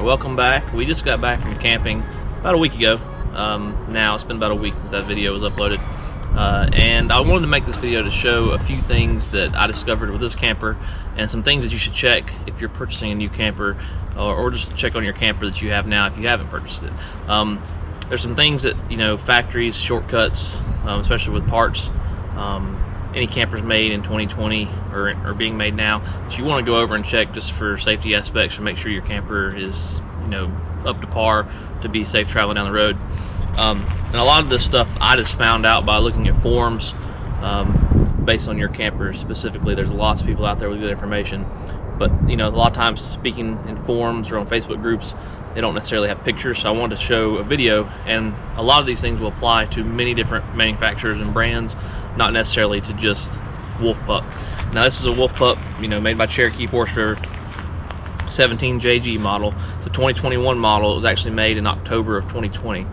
welcome back. We just got back from camping about a week ago. Now it's been about a week since that video was uploaded, and I wanted to make this video to show a few things that I discovered with this camper and some things that you should check if you're purchasing a new camper, or just check on your camper that you have now if you haven't purchased it. There's some things that, you know, factories, shortcuts, especially with parts, any campers made in 2020 or being made now, that you want to go over and check just for safety aspects and make sure your camper is, you know, up to par to be safe traveling down the road. And a lot of this stuff I just found out by looking at forums based on your camper specifically. There's lots of people out there with good information, but you know, a lot of times speaking in forums or on Facebook groups, they don't necessarily have pictures, so I wanted to show a video, and a lot of these things will apply to many different manufacturers and brands, not necessarily to just Wolfpup. Now this is a Wolfpup, you know, made by Cherokee Forest River, 17JG model. It's a 2021 model. It was actually made in October of 2020.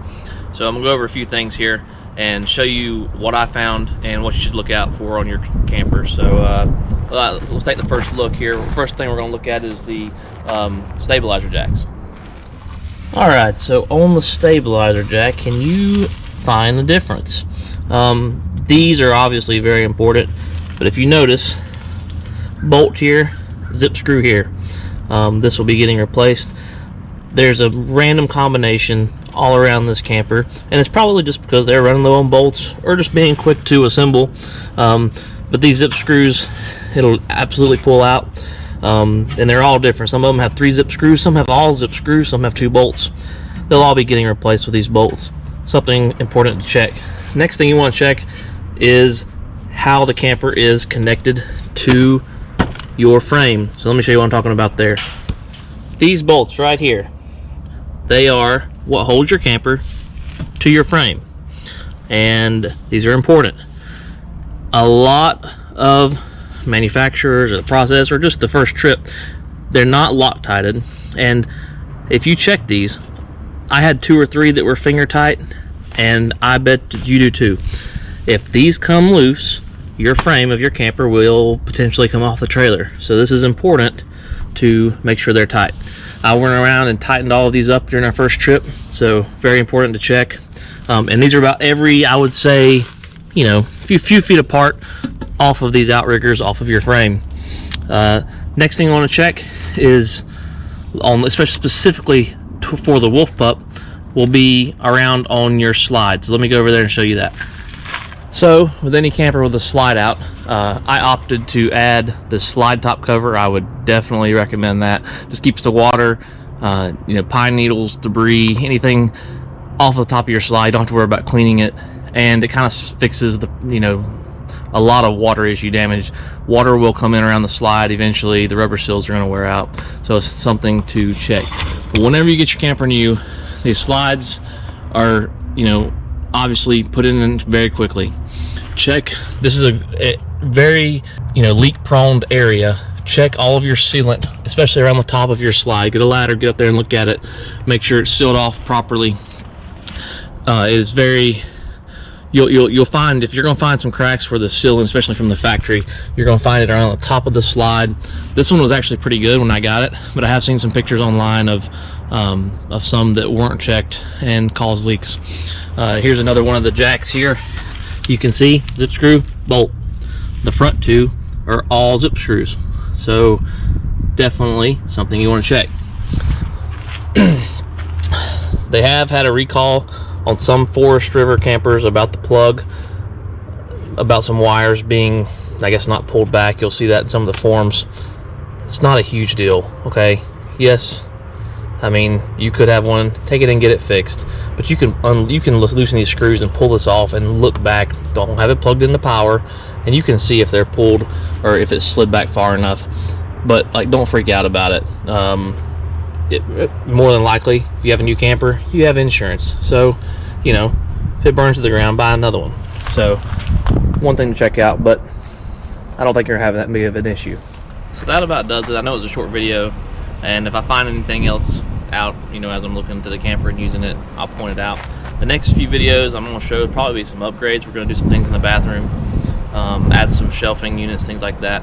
So I'm gonna go over a few things here and show you what I found and what you should look out for on your camper. So let's take the first look here. First thing we're gonna look at is the stabilizer jacks. All right, so on the stabilizer jack, can you find the difference? These are obviously very important, but if you notice, bolt here, zip screw here, this will be getting replaced. There's a random combination all around this camper, and it's probably just because they're running low on bolts or just being quick to assemble. But these zip screws, it'll absolutely pull out. And they're all different. Some of them have 3 zip screws, some have all zip screws, some have 2 bolts. They'll all be getting replaced with these bolts. Something important to check. Next thing you want to check is how the camper is connected to your frame. So let me show you what I'm talking about there. These bolts right here, they are what holds your camper to your frame, and these are important. A lot of manufacturers or the process or just the first trip, they're not Loctited, and if you check these, I had 2 or 3 that were finger tight, and I bet you do too. If these come loose, your frame of your camper will potentially come off the trailer. So this is important to make sure they're tight. I went around and tightened all of these up during our first trip, so very important to check. And these are about every, I would say, you know, few feet apart off of these outriggers, off of your frame. Next thing you want to check is, especially specifically for the Wolfpup, will be around on your slide. So let me go over there and show you that. So with any camper with a slide out, I opted to add the slide top cover. I would definitely recommend that. Just keeps the water, you know, pine needles, debris, anything off the top of your slide. You don't have to worry about cleaning it, and it kind of fixes the, you know, a lot of water issue damage. Water will come in around the slide eventually. The rubber seals are going to wear out, so it's something to check. But whenever you get your camper new, these slides are, you know, obviously put in very quickly. Check, this is a very, you know, leak prone area. Check all of your sealant, especially around the top of your slide. Get a ladder, get up there and look at it, make sure it's sealed off properly. It is very, you'll find, if you're going to find some cracks where the sealant, especially from the factory, you're going to find it around the top of the slide. This one was actually pretty good when I got it, but I have seen some pictures online of some that weren't checked and caused leaks. Here's another one of the jacks here. You can see zip screw, bolt. The front 2 are all zip screws, so definitely something you want to check. They have had a recall on some Forest River campers about the plug, about some wires being, I guess, not pulled back. You'll see that in some of the forums. It's not a huge deal, okay? Yes, I mean, you could have one, take it and get it fixed, but you can loosen these screws and pull this off and look back. Don't have it plugged into power, and you can see if they're pulled or if it's slid back far enough. But like, don't freak out about it. More than likely, if you have a new camper, you have insurance, so you know, if it burns to the ground, buy another one. So one thing to check out, but I don't think you're having that big of an issue. So that about does it. I know it was a short video, and if I find anything else out, you know, as I'm looking into the camper and using it, I'll point it out. The next few videos I'm going to show probably be some upgrades. We're going to do some things in the bathroom, add some shelving units, things like that.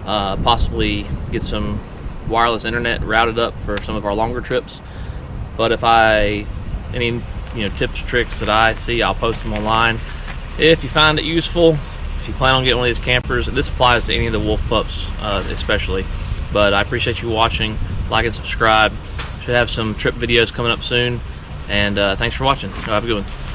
Possibly get some wireless internet routed up for some of our longer trips. But if any tips or tricks that I see, I'll post them online. If you find it useful, if you plan on getting one of these campers, and this applies to any of the wolf pups especially. But I appreciate you watching. Like and subscribe. Should have some trip videos coming up soon. And thanks for watching. Have a good one.